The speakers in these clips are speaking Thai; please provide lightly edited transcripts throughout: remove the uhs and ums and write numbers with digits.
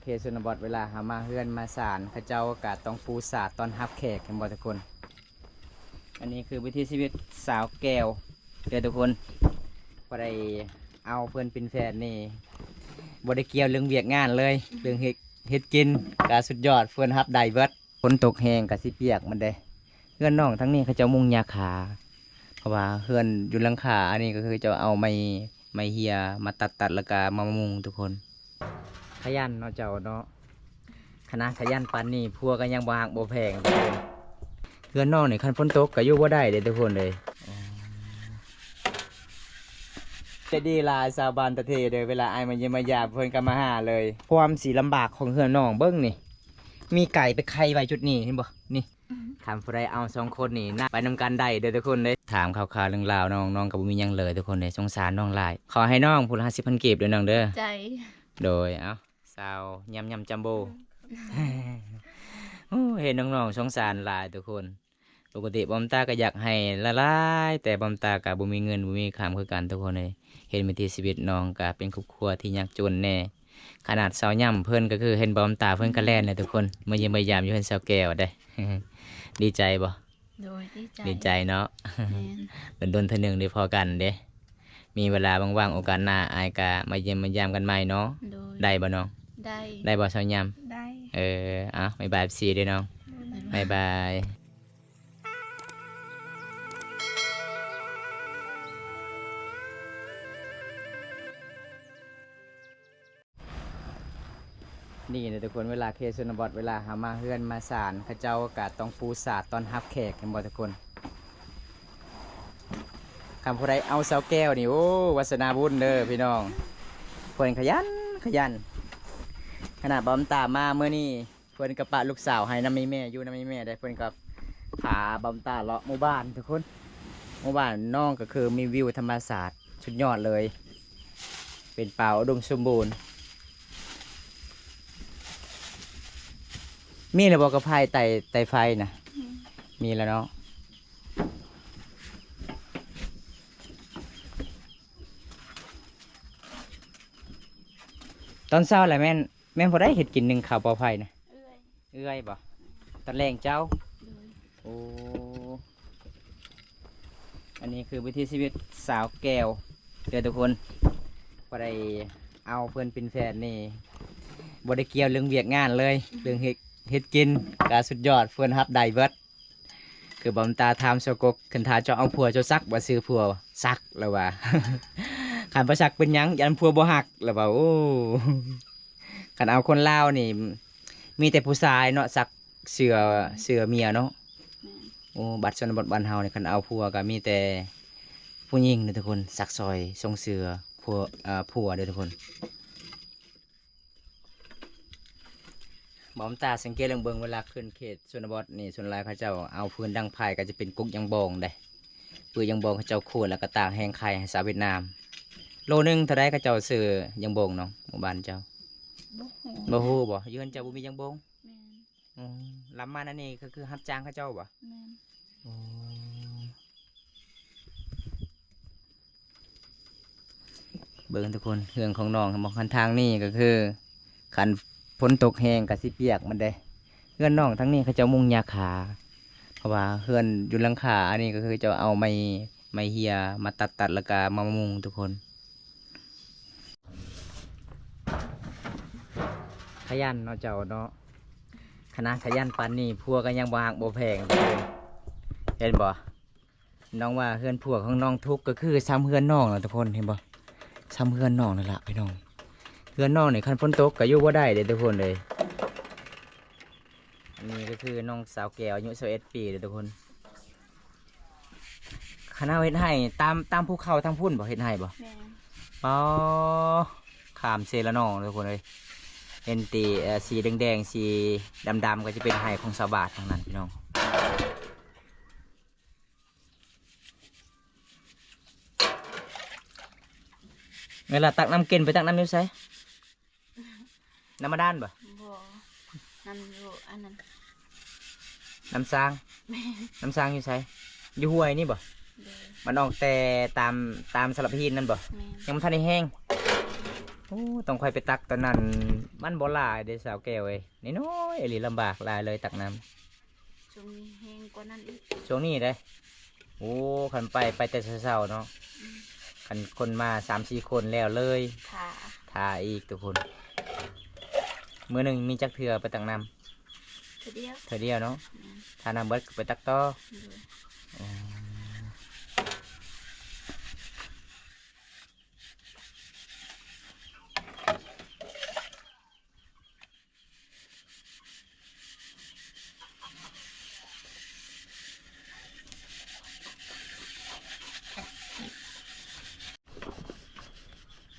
เคชนบทเวลาหามาเฮือนมาศาลข้าเจ้าก็ต้องปูสาดตอนรับแขกกันบ่ทุกคนอันนี้คือวิถีชีวิตสาวแก้วเด้อทุกคนบ่ได้เอาเพื่อนเป็นแฟนนี่บ่ได้เกี่ยวเรื่องเวียกงานเลยเรื่องเฮ็ดกินก็สุดยอดเพื่อนรับได้เบิดฝนตกแห้งก็สิเปียกมันเด้เฮือนน้องทั้งนี้เขาเจ้ามุงยาขาเพราะว่าเฮือนอยู่หลังคาอันนี้ก็คือจะเอาไม้เหียมาตัดแล้วก็มามุงทุกคนขยันเนาะเจ้าเนาะคณะขยันปันนี่พัวก็ยังบ่หักบ่แพงทุกคนเพื่อนน้องนี่คันฝนตกก็อยู่บ่ได้เด้ทุกคนเลยจะดีลาชาวบ้านตะเทเลยเวลาไอ้มันยังมายาเพิ่นก็มาหาเลยความสีลำบากของเพื่อนน้องเบิ้งนี่มีไก่ไปไข่ไว้จุดนี้เห็นบ่นี่ถามผู้ใดเอา2 คนนี่น่าไปนำกันได้เด้อทุกคนเลยถามข่าวๆเรื่องราวน้องกับบ่มีหยังเลยทุกคนเลยสงสารน้องหลายขอให้น้องผู้ละ50,000กีบเด้อน้องเด้อใจโดยเอ้าสาวยำจัมโบ โอ้เห็นน้องๆสงสารหลายทุกคนปกติบอมตาก็อยากให้ละลายแต่บอมตากับบ่มีเงินบ่มีคำคือกันทุกคนเลยเห็นวิถีชีวิตน้องก็เป็นครอบครัวที่ยากจนแน่ขนาดสาวย่ำเพิ่นก็คือเห็นบอมตาเพิ่นก็แล่นเลยทุกคนมาเยี่ยมมายามอยู่เพิ่นสาวแก้วได้ ดีใจบ่โดยดีใจเนาะ เป็นดนเทอหนึ่งได้พอกันเด้มีเวลาว่างๆโอกาสหน้าอายก็มาเยี่ยมมายามกันใหม่เนาะได้บ่น้องได้บ่สาวย่ำได้บ๊ายบายซีด้วยน้องบ๊ายบายนี่นะทุกคนเวลาเคชนบทเวลาหามาเฮือนมาศาลข้าเจ้าก็ต้องปูสาดตอนรับแขกกันบ่ทุกคนคำผู้ใดเอาเสาแก้วนี่โอ้วาสนาบุญเด้อพี่น้องเพิ่นขยันขนาดบอมตามาเมื่อนี้เพิ่นกับปะลูกสาวให้น้ำมีแม่อยู่น้ำมีแม่ได้เพิ่นกับพาบอมตาเลาะหมู่บ้านทุกคนหมู่บ้านน้องก็คือมีวิวธรรมศาสตร์สุดยอดเลยเป็นป่าอุดมสมบูรณ์มีระบบกระพายไต่ไฟนะมีแล้วเนาะตอนเช้าแหละแม่นพอได้เห็ดกินหนึ่งข่าวปลอดภัยนะเอื้อยบ่ตอนแรงเจ้าโอ้อันนี้คือวิถีชีวิตสาวแก้วเดี๋ยวทุกคนพอได้เอาเพื่อนเป็นแฟนนี่บ่ได้เกี่ยวเรื่องเวียกงานเลยเรื่องเฮ็ดกินก็สุดยอดเพื่อนรับได้เบิดคือบอมตาทำโซกกคันทาเจ้าเอาผัวเจ้าซักบ่ซื้อผัวซักแล้วว่า ขันประชักเป็นยังยันพัวบ่หักแล้วว่าโอ้ขันเอาคนลาวนี่มีแต่ผู้ชายเนาะซักเสือเมียเนาะโอ้บัดชนบทบ้านเฮานี่ขันเอาผัวก็มีแต่ผู้หญิงเด้อทุกคนซักซอยทรงเสือผัวเด้อทุกคนบอมตาสังเกตเบิ่งเวลาขึ้นเขตชนบทนี่ส่วนหลายเขาเจ้าเอาพื้นดังไผ่ก็จะเป็นกุ๊กยังบองได้ปืนยังบองเขาเจ้าขูดแล้วก็ตากแห้งไข่ให้สาวเวียดนามโลนึงเท่าไรเขาเจ้าซื้อยังบงน้องหมู่บ้านเจ้าบ่ฮู้บ่ยืนเจ้าบ่มียังบงลำมานั่นนี่คือรับจ้างเขาเจ้าบ่เบิ่งทุกคนเรื่องของน้องมองคันทางนี่ก็คือคันฝนตกแห้งก็สิเปียกมันได้เฮือนน้องทั้งนี้เขาเจ้ามุงยาขาเพราะว่าเฮือนอยู่หลังคาอันนี้ก็คือจะเอาไม้เหียมาตัดแล้วก็มามุงทุกคนขยันเนาะเจ้าเนาะคณะขยันปันนี่พัวก็ยังบ่หักบ่แพงเลยเห็นบ่น้องว่าเฮือนพัวของน้องทุกก็คือซ้ำเฮือนน้องนะทุกคนเห็นบ่ซ้ำเฮือนน้องนั่นแหละพี่น้องเฮือนน้องนี่คันฝนตกก็อยู่บ่ได้เด้ทุกคนเลยอันนี้ก็คือน้องสาวแก้วอายุ21 ปีเด้ทุกคนคณะเฮ็ดให้ตามภูเขาทั้งพุ่นบ่เฮ็ดให้บ่อ๋อขามเซละน้องทุกคนเลยเห็นตีสีแดงสีดำก็จะเป็นไห่ของชาวบ้านทั้งนั้นพี่น้องเวลาตักน้ำเกินไปตักน้ำนิ้วใส่น้ำมาด้านบ่น้ำอยู่อันนั้นน้ำซางอยู่ใส่อยู่ห้วยนี่บ่มันออกแต่ตามสลับพีนนั่นบ่ยังไม่ทันได้แห้ง โอ้ต้องคอยไปตักตอนนั้นมันบ่หลายเด้สาวแก้วเอ้ยน้อยๆอีหลีลำบากหลายเลยตักน้ำ ช่วงนี้แห้งกว่านั้นอีก ช่วงนี้เด้โอ้คันไปแต่เช้าๆเนาะ อืม คันคนมา3-4 คนแล้วเลย ค่ะ ถ่าอีกทุกคนมื้อหนึงมีจักเทื่อไปตักน้ ทีเดียว ำเทื่อเดียวเนาะ แม่น ถ้าน้ำเบิดก็ไปตักต่อ โดย อ๋อ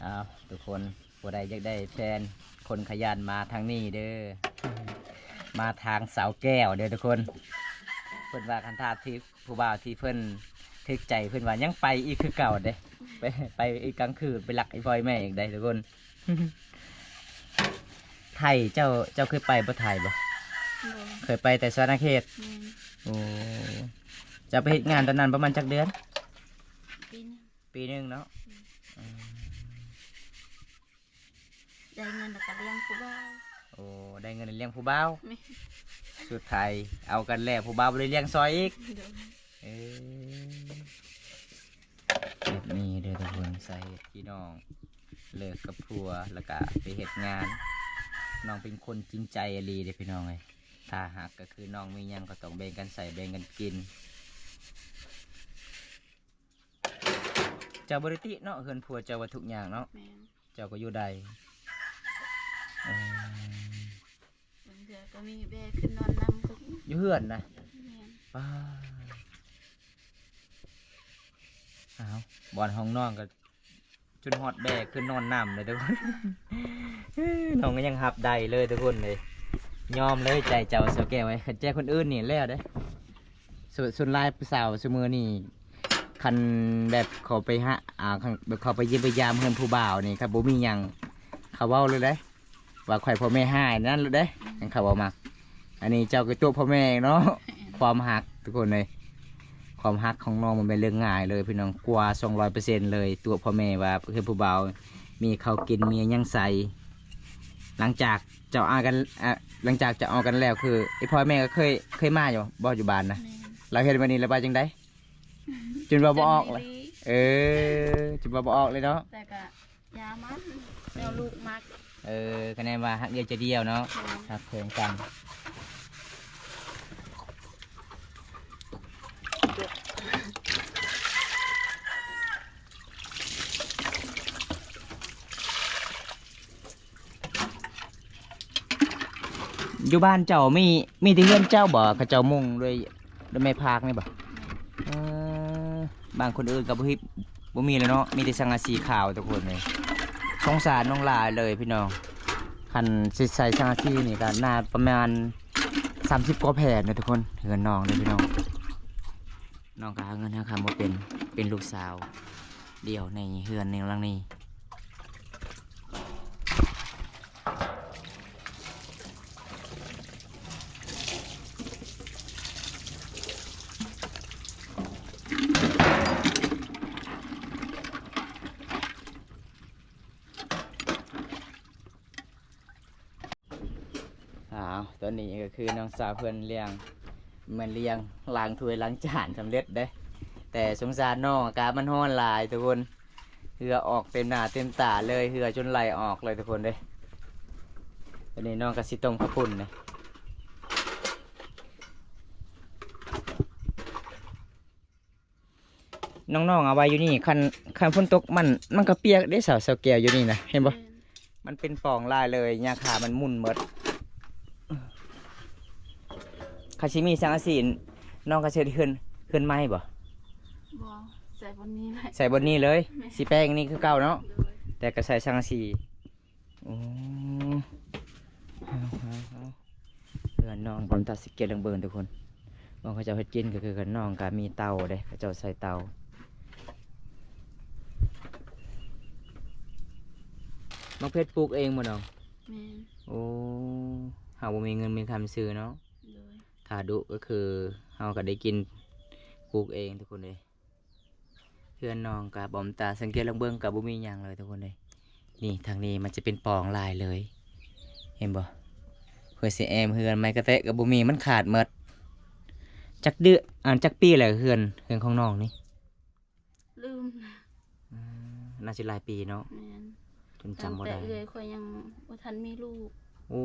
อ้าวทุกคนผู้ใดอยากได้แฟนคนขยันมาทางนี้เด้อ มาทางสาวแก้วเด้อทุกคน เพิ่นว่าคันทาที่ผู้บ่าวที่เพิ่นทึกใจเพิ่นว่ายังไปอีกคือเก่าเด้ ไปอีกกลางคืนไปหลักไอ้พ่อยแม่อีกได้ทุกคน ไทยเจ้าเคยไปบ่ไทยบ่ โดย เคยไปแต่สวรรณเขต แม่น โอ้จะไปเฮ็ดงานตอนนั้นประมาณจักเดือน ปีหนึง ปีหนึงเนาะ ได้เงินแล้วก็เลี้ยงผู้บ่าว โอ้ได้เงินเลี้ยงผู้บ่าว แม่น สุดท้ายเอากันแล้วผู้บ่าวบ่เลยเลี้ยงซอยอีก โดย เออแบบนี้เด้อทุกคนใส่พี่น้องเลิกกับผัวแล้วก็ไปเฮ็ดงาน น้องเป็นคนจริงใจอหลีเด้อพี่น้องเลยถ้าหากก็คือน้องมีหยังก็ต้องแบ่งกันใส่แบ่งกันกิน เจ้าบริติเนาะเฮือนผัวเจ้าว่าทุกอย่างเนาะ แม่น เจ้าก็อยู่ใดเออบ างเดือก็มีแบกขึ้นนอนนำก็มี อยู่เฮือนนะ แม่น ป้าอ้าวบอนห้องนอนก็จนฮอดแบกขึ้นนอนน้ำเลยทุกคน น้องก็ยังหับได้เลยทุกคนเลยยอมเลยใจเจ้าเสียวแก้วไว้ขันแจ้คนอื่นนี่แล้วเด้ส่วนลายสาวสมือนี่คันแบบเขาไปฮะแบบเขาไปเยี่ยมไปยามเพื่อนผู้บ่าวนี่ครับบ่มีหยังเขาเว้าเลยเด้ว่าข่อยพ่อแม่ให้นั่นเลยเด้ยังเขาบอกมาอันนี้เจ้าก็ตัวพ่อแม่เนาะความหักทุกคนเลยความหักของน้องมันเป็นเรื่องง่ายเลยพี่น้องกว่า200%เลยตัวพ่อแม่ว่าเพื่อนผู้บ่าวมีเขาวกินมีหยังใส่หลังจากเจ้าอากันหลังจากจะเอากันแล้วคือไอพ่อแม่ก็เคยมาอยู่บ่อยู่บ้านนะ แม่น เราเห็นวันนี้แล้วไปจังได้จนว่าบ่ออกเลย จนมี เออจนว่าบ่ออกเลยเนาะ แต่ก็ยามันแนวลูกมัก คะแนนว่าหักเดียวจะเดียวเนาะ แม่น หักเพียงกันอยู่บ้านเจ้ามีที่เฮือนเจ้าบ่เขาเจ้ามุ่งด้วยไม้พากนี่บ่เออบางคนอื่นก็บ่มีเลยเนาะมีแต่สังกะสีขาวทุกคนเลยสงสารน้องหลายเลยพี่น้องคันสิใส่สังกะสีนี่ก็น่าประมาณ30 กว่าแผ่นนะทุกคนเฮือนน้องเลยพี่น้องน้องก็หาเงินหาคำบ่เป็นลูกสาวเดียวในเฮือนในหลังนี้ตอนนี้ก็คือน้องสาวเพื่อนเลี้ยงมันเลี้ยงล้างถ้วยล้างจานสำเร็จเด้แต่สงสารน้องอากาศมันร้อนหลายทุกคนเหือออกเต็มหน้าเต็มตาเลยเหือจนไหลออกเลยทุกคนเด้ตอนนี้น้องก็สิต้มข้าวปุ้นเลยน้องๆเอาไว้อยู่นี่คันฝนตกมันก็เปียกได้สาวแก้วอยู่นี่นะเห็นปะ แม่น มันเป็นปล่องลายเลยหญ้าขามันมุ่นหมดคาชิมีสังกะสีน้องกระเช็ดขึ้นไม้บ่ บ่ใส่บนนี้เลย ใส่บนนี้เลย แม่ สีแป้งนี่คือเก่าเนาะ โดย แต่ก็ใส่สังกะสีโอ้เพื่อนน้องผมตัดสิเกลงเบิร์นทุกคนน้องเขาจะเฮ็ดกินก็คือกันน้องก็มีเตาเด้เขาจะใส่เตาน้องเพชรปลูกเองหมดน้อง แม่น โอ้หาบ่มีเงินมีคำซื้อเนาะ โดย ถ้าดุก็คือเราก็ได้กินปลูกเองทุกคนเลยเพื่อนน้องกับบอมตาสังเกตลองเบิ้งกับบุมีหยังเลยทุกคนเลย นี่ทางนี้มันจะเป็นปองลายเลย เห็นบ่เพื่อสิแอมเฮือนไม้กระเตะกับบุมีมันขาดหมดจักเดือนจักปีแหละเฮือนของน้องนี่ ลืมนะ น่าจะหลายปีเนาะ แม่น จนจำบ่ แต่ ได้ เอื้อยข่อยยังบ่ทันมีลูก โอ้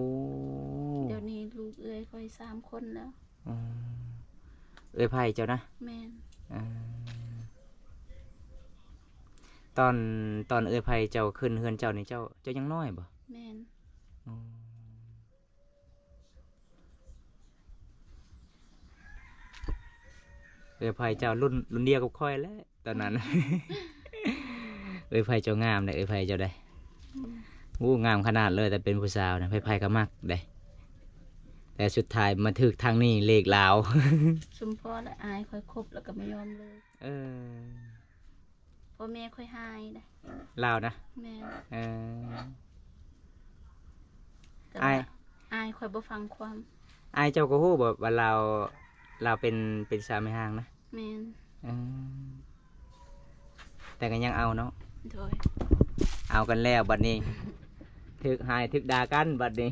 เดี๋ยวนี้ลูกเอื้อยข่อย3 คนแล้ว อืมเอ้ยไผ่เจ้านะ แม่น อ่าตอนเอ้ยไผ่เจ้าขึ้นเฮือนเจ้านี่เจ้ายังน้อยบ่ แม่น อืมเอ้ยไผ่เจ้ารุ่นเดียวกับค่อยแล้วตอนนั้น เอ้ยไผ่เจ้างามเลยเอ้ยไผ่เจ้าได้ อืม งามขนาดเลยแต่เป็นผู้สาวนะไผ่ก็มักได้แต่สุดท้ายมาถึกทางนี้เลขลาว ชุมพ่อและอายข่อยคบแล้วก็ไม่ยอมเลย เออ พ่อแม่ข่อยหายได้ ลาวนะ แม่น เออ แต่ อ้า ว่าย อายข่อยบ่ฟังความ อายเจ้าก็ฮู้บ่ว่าเราเป็นสาวไม่ห่างนะ แม่น เออแต่ก็ยังเอาเนาะ โดย เอากันแล้วบัดนี้ถึกหายถึกด่ากันบัดนี้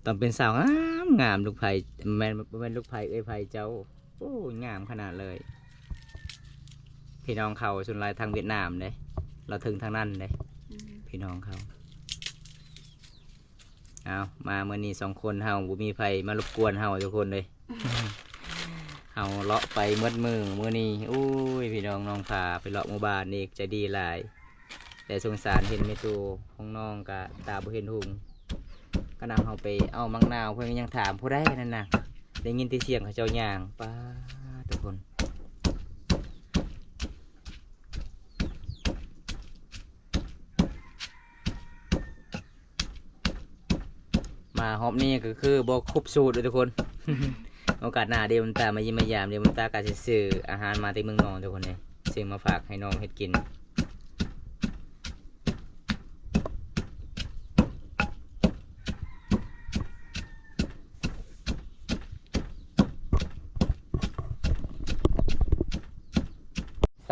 ตอนเป็นสาวงามลูกไผ่แม่นลูกไผ่เอ้ยไผ่เจ้าโอ้งามขนาดเลย พี่น้องเขาส่วนหลายทางเวียดนามเลยเราถึงทางนั้นเลย อืม พี่น้องเขาเอามาเมื่อนี้2 คนเฮาบุมีไฟมารบกวนเฮาทุกคนเลย เฮาเลาะไปเมื่อนี้อุ้ยพี่น้องน้องพาไปเลาะหมู่บ้านอีกใจดีหลาย แต่สงสารเห็นเมตูของน้องกะตาบ่เห็นหุงก็นำเฮาไปเอามังนาวเพื่อนยังถามผู้ใดนั่นน่ะได้ยินที่เสียงเขาเจ้าย่างป้าทุกคนมาฮอบนี่ก็คือบอกครบสูตรเลยทุกคน โอกาสหน้าเดี๋ยวมันตามายิ้มมายามเดี๋ยวมันตากาจะซื้ออาหารมาที่เมืองนองทุกคนเลยซื้อมาฝากให้น้องเฮ็ดกิน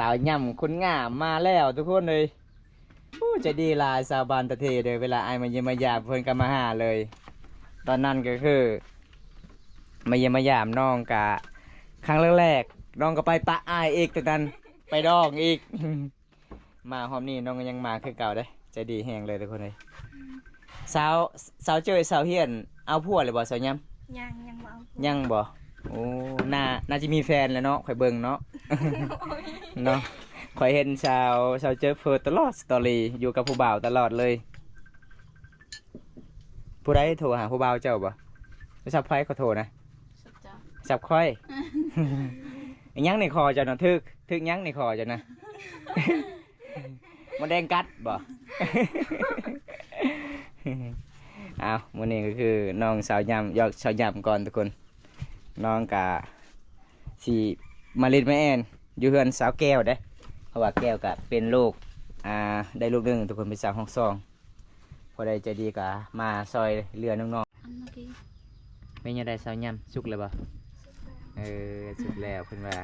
สาวย่ำคนงามมาแล้วทุกคนเลยโอ้จะดีหลายสาวบานตะเทเลยเวลาไอายมาเยี่ยมมายามเพิ่นก็มาหาเลย ตอนนั้นก็คือมาเยี่ยมมายามน้องกะครั้งแรกๆน้องก็ไปปะอายอีกแต่นั้นไปดองอีก มาหอมนี่น้องก็ยังมาคือเก่าได้ใจดีแหงเลยทุกคนเลยสาวเจอสาวเฮียนเอาผัวเลยบ่สาวย่ ยังบ่เอา ำยังบ่โอ้น่าจะมีแฟนแล้วเนาะข่อยเบิ่งเนาะ เนาะข่อยเห็นสาวเจอเฟิร์ตลอดสตอรี่อยู่กับผู้บ่าวตลอดเลยผู้ใดโทรหาผู้บ่าวเจ้าบ่สับไฟเขาโทรนะ สักจ้า สับค่อย ยังในคอเจ้านะทึกยังในคอเจ้านะ มันแดงกัดบ่ เอามื้อนี้ก็คือน้องสาวยำยอกสาวยำก่อนทุกคนน้องกะสิมาเล่นแม่แอนอยู่เฮือนสาวแก้วเด้เพราะว่าแก้วกะเป็นลูกได้ลูกหนึงทุกคนเป็นสาวห้องซองพอได้ใจดีกะมาซอยเรือน้อง อันเมื่อกี้ ๆไม่ยังได้สาวยำสุกเลยบ่สุกแล้วเพิ่นว่า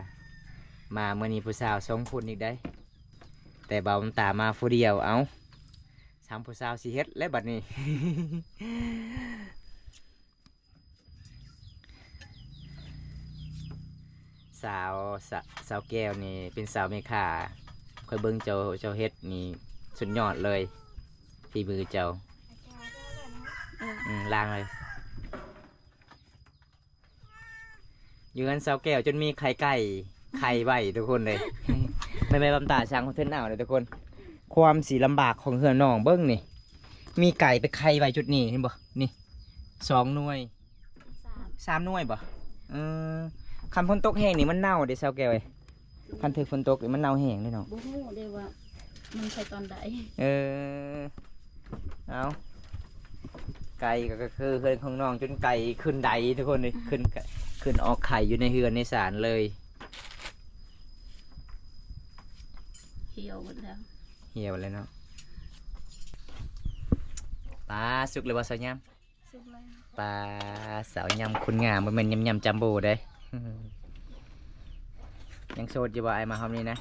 มามื้อนี้ผู้สาว2 คนอีกได้ แต่เบาตามาผู้เดียวเอา3 ผู้สาวสิเฮ็ดและบัดนี้ สาวแก้วนี่เป็นสาวเมฆาคอยเบิ่งเจ้าเฮ็ดนี่สุดยอดเลยฝีมือเจ้า ล้างเลยอยู่กันสาวแก้วจนมีไข่ไก่ไข่ใบทุกคนเลย ไม่บำตาช้างของเทนเอาเลยทุกคน ความสีลำบากของเฮือนน้องเบิ้งนี่มีไก่ไปไข่ใบจุดนี้เห็นบ่นี่2 หน่วย 3 หน่วยบ่คันฝนตกแห้งนี่มันเน่าเด้สาวแก้วเอ้ยคันถึกฝนตกนี่มันเน่าแห้งเลยเนาะ บ่ฮู้เด้ว่ามันใช่ตอนใด เอาไก่ก็คือเฮือนของน้องจนไก่ขึ้นใดทุกคนเลยขึ้นออกไข่อยู่ในเฮือนในศาลเลย เหี่ยวหมดแล้ว เหี่ยวเลยเนาะปลาสุกเลยว่าสาวยำ สุกแล้ว ปลาสาวยำคุณงามมันเป็นยำจัมโบ้ได้ ยังโสดอยู่บ่ไอมาคำนี้นะ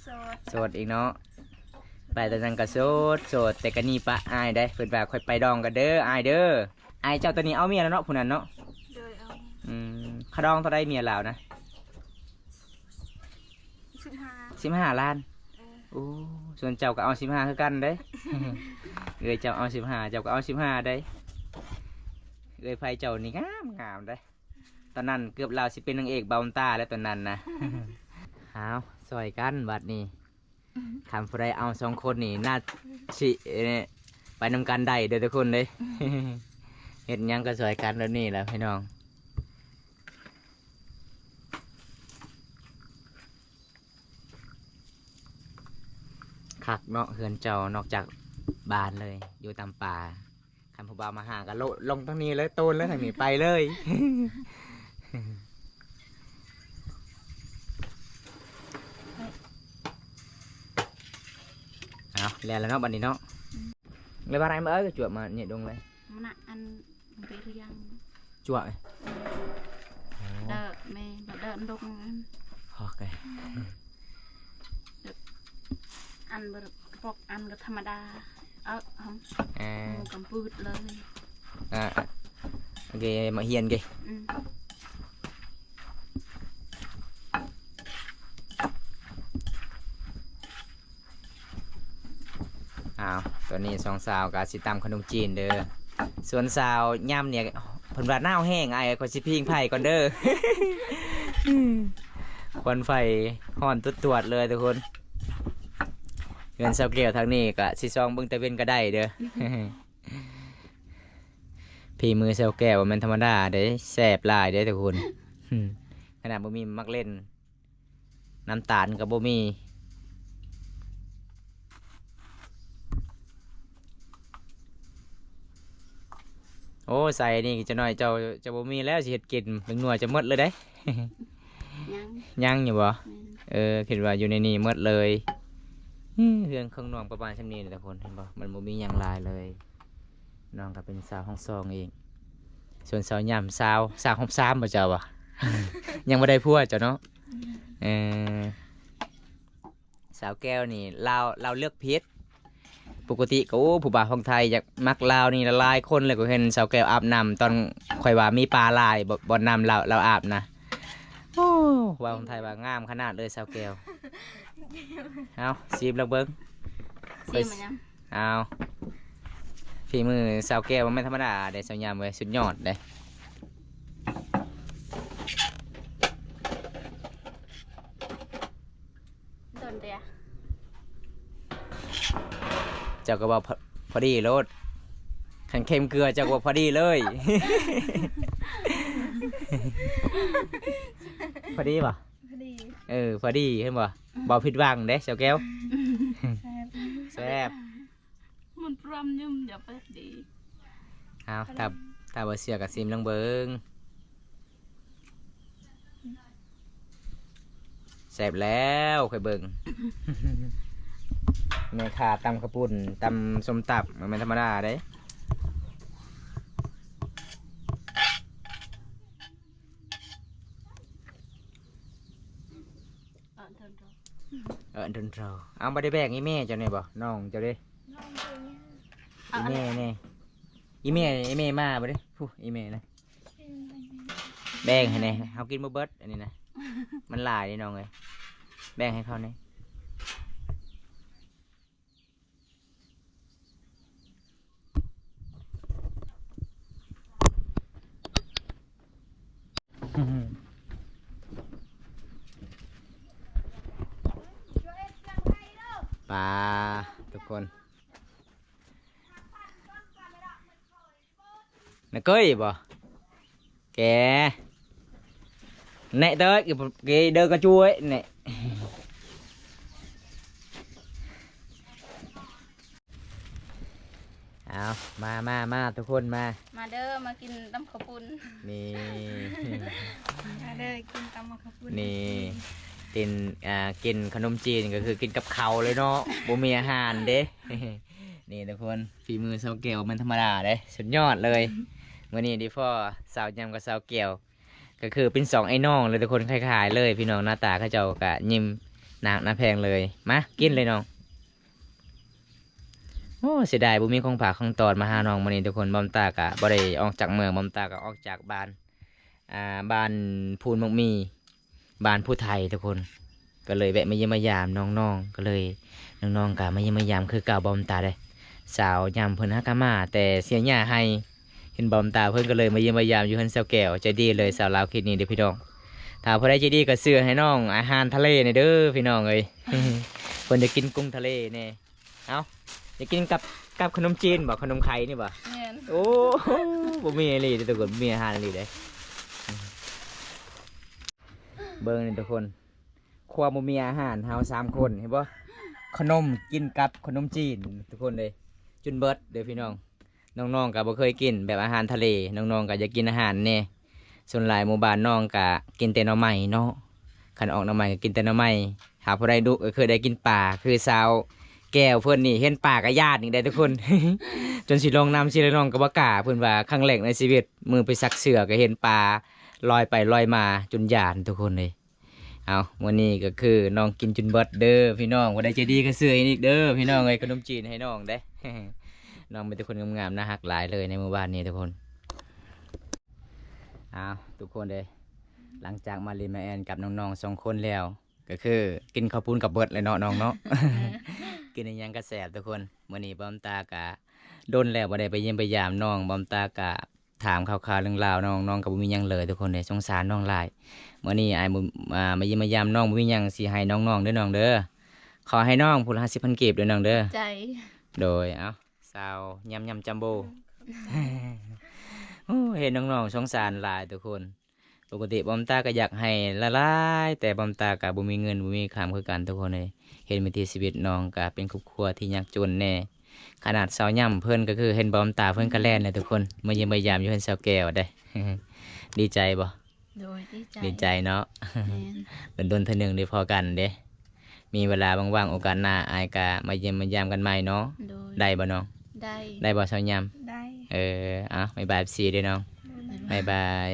สด โสดอีกเนาะ ไปตอนนั้นก็โสดแต่ก็นี่ปะอายได้เพิ่นว่าค่อยไปดองกันเด้ออายเด้ออายเจ้าตัวนี้เอาเมียแล้วเนาะผู้นั้นเนาะ โดยเอา ขะดองเท่าใดเมียลาวนะ 15 15 ล้านโอ้ส่วนเจ้าก็เอา15คือกันเด้ เอ้ยเจ้าเอา15เจ้าก็เอา15ได้เอ้ยไผเจ้านี่งามได้ตอนนั้นเกือบเราสิเป็นนางเอกบาวตาแล้วตอนนั้นนะ เอาซอยกันบัดนี้คำผู้ใดเอา2 คนนี่น่าสิไปนำกันได้เด้อทุกคนเลย เฮ็ดหยังก็ซอยกันแล้วนี่แหละพี่น้องคักเนาะเฮือนเจ้านอกจากบ้านเลยอยู่ตามป่าคำผู้บ่าวมาหาก็ลงทางนี้เลยโตนเลยทางนี้ไปเลย เอาแล้วเนาะบัดนี้เนาะเลยบ้านไหนมาจวดมาเนี่ยดงเลย มันน่ะอันไปหรือยัง จวด เด้อแม่เดินลง โอเค อันแบบปกอันก็ธรรมดาหอม อ่า หมูกำปืดเลย โอเคมาเฮียนกี่ อืม อ้าวตัวนี้2 สาวกับสิตามขนมจีนเด้อส่วนสาวย่ำเนี่ยเพิ่นว่าหน้าแห้งไอ้คนสิพิงไผ่ก่อนเด้อ ควันไฟห่อนตรวจเลยทุกคนเงินเสาเกลียวทางนี้ก็สิซองเบิ่งตะเวนก็ได้เด้อ พี่มือเสาแก้วมันธรรมดาเด้แสบหลายเด้ทุกคน ขนาดบ่มีมักเล่นน้ำตาลกับบ่มีโอ้ใส่นี่จะน้อยเจ้าจะบ่มีแล้วสิเฮ็ดกินถึงหน่วยจะหมดเลยเด้ ยัง ยังอยู่บ่ แม่น คิดว่าอยู่ในนี่หมดเลยเรื่องเครื่องนองประมาณชั่นี้แต่คนเห็นบ่มันบ่มีหยังหลายเลยน้องก็เป็นสาวห้องซองเองส่วนสาวย่ำสาวห้อง3บ่เจ้าบ่ ยังบ่ได้ผัวเจ้าเนาะสาวแก้วนี่เราเลือกผิดปกติก็โอ้ผู้บ่าวของไทยอยากมักลาวนี่ละลายคนเลยก็เห็นสาวแก้วอาบน้ำตอนข่อยว่ามีปลาลายบ่น้ำเราอาบนะโอ้ว่าของไทยว่างามขนาดเลยสาวแก้วเอาซีบลองเบิ้ง ซีมันยัง เอาฝีมือสาวแก้วมันไม่ธรรมดาเด้สาวยามเว้ยสุดยอดเด้ โดนเดีย เจ้าก็บอกพอดีโลดขันเค็มเกลือเจ้าก็บอกพอดีเลย พอดีป่ะ พอดี พอดีเห็นป่ะบอกผิดหวังเด้สาวแก้วแซ่บ มันพร้อมยุ่มอย่าไปดี เอาถ้าบ่เชื่อกับซิมลองเบิ้งแซ่บแล้วค่อยเบิ้ง แม่ขาตำกระปุ่นตำส้มตับมันไม่ธรรมดาเด้ โดน เดินเราเอาไปได้แบกอีแม่เจ้าเนี่ยบ่น้องเจ้าเด้อีแม่เนี่ยอีแม่มาบ่เด้ผู้อีแม่นะแบ่งให้แน่เขากินบ่เบิดอันนี้นะมันหลายนี่น้องเอ้ยแบ่งให้เขาแน่ปลาทุกคนน่ะเก้ยบ่แกnè tới cái đơ cà chua ấy nè เอามาทุกคนมา มาเด้อมากินตำข้าวปุ้น นี่ มาเด้อกินตำข้าวปุ้น นี่กินขนมจีนก็คือกินกับข้าวเลยเนาะบ่มีอาหารเด้ นี่ทุกคนฝีมือสาวเกี่ยวมันธรรมดาเด้สุดยอดเลยวันนี้ดิพ่อสาวยำกับสาวเกี่ยวก็คือเป็น2ไอ้น้องเลยทุกคนคล้ายๆเลยพี่น้องหน้าตาเขาเจ้ากะยิ้มหนักหน้าแพงเลยมากินเลยน้อง โอ้เสียดายบ่มีของฝากของตอนมาหาน้องมื้อนี้ทุกคนบอมตากะบ่ได้ออกจากเมืองบอมตากะออกจากบ้านบ้านพูนมักมีบ้านผู้ไทยทุกคนก็เลยแวะมาเยี่ยมมายามน้องๆก็เลยน้องๆกะมาเยี่ยมมายามคือเก่าบอมตาเลยสาวยามเพิ่นฮักกะมาแต่เสียหญ้าให้เห็นบอมตาเพิ่นก็เลยมาเยี่ยมมายามอยู่เฮือนเซาแก้วใจดีเลยสาวลาวคิดนี้เด้อพี่น้องถ้าผู้ใดใจดีก็ซื้อให้น้องอาหารทะเลนี่เด้อพี่น้องเอ้ย เพิ่นจะกินกุ้งทะเลแน่เอ้าจะกินกับขนมจีนบ่ขนมไข่นี่บ่ แม่น โอ้บ่มีอะไรเลยทุกคนบ่มีอาหารอะไรเลยเบิ่งนี่ทุกคนครัวบ่มีอาหารเฮา3คนเห็นบ่ขนมกินกับขนมจีนทุกคนเลยจนเบิดเด้อพี่น้องน้องๆก็บ่เคยกินแบบอาหารทะเลน้องๆก็อยากกินอาหารแน่ส่วนหลายหมู่บ้านน้องก็กินแต่หน่อไม้เนาะคันออกหน่อไม้ก็กินแต่หน่อไม้หาผู้ใดดุก็เคยได้กินปลาคือสาวแก้วเพิ่นนี่เห็นปลาก็ญาตินี่ได้ทุกคน จนสิลงน้ำสิน้องก็บ่กล้าเพิ่นว่าครั้งแรกในชีวิตมือไปซักเสื้อก็เห็นปลาลอยไปลอยมาจนญาติทุกคนเลยเอาวันนี้ก็คือน้องกินจนเบิดเด้อพี่น้องบ่ได้ใจดีก็ซื้อให้อีกเด้อพี่น้องเอ้ยขนมจีนให้น้องเด้ น้องเป็นทุกคนงามๆน่ารักหลายเลยในหมู่บ้านนี้ทุกคนเอาทุกคนเลยหลังจากมาเรียนมาแอนกับน้องๆ2คนแล้วก็คือกินข้าวปุ้นกับเบิดเลยเนาะน้องเนาะ กินในยังกระแสบทุกคนมื้อนี้บอมตากะโดนแล้วบ่ได้ไปเยี่ยมไปยามน้องบอมตากะถามข่าวๆเรื่องราวน้องก็บ่มีหยังเลยทุกคนเลยสงสารน้องหลายมื้อนี้อ้ายมาเยี่ยมมายามน้องบ่มีหยังสิให้น้องๆเด้อน้องเด้อขอให้น้องผู้ละ50,000กีบเด้อน้องเด้อ ใจ โดยเอ้าสาวยำจัมโบ โอ้เห็นน้องๆสงสารหลายทุกคนปกติบอมตาก็อยากให้ละลายแต่บอมตากะบ่มีเงินบ่มีคำคือกันทุกคนเลยเห็นวิถีชีวิตน้องกะเป็นครอบครัวที่ยากจนแน่ขนาดสาวย่ำเพิ่นก็คือเห็นบอมตาเพิ่นก็แล่นเลยทุกคนมาเยี่ยมมายามอยู่เพิ่นสาวแก้วได้ ดีใจบ่ โดยดีใจ ดีใจเนาะ แม่น เป็นดนเทื่อหนึงได้พอกันเด้มีเวลาว่างๆโอกาสหน้าอายกะมาเยี่ยมมายามกันใหม่เนาะ โดย ได้บ่น้อง ได้ ได้บ่สาวย่ ได้ ำบ๊ายบายซีเด้อน้อง บ๊ายบาย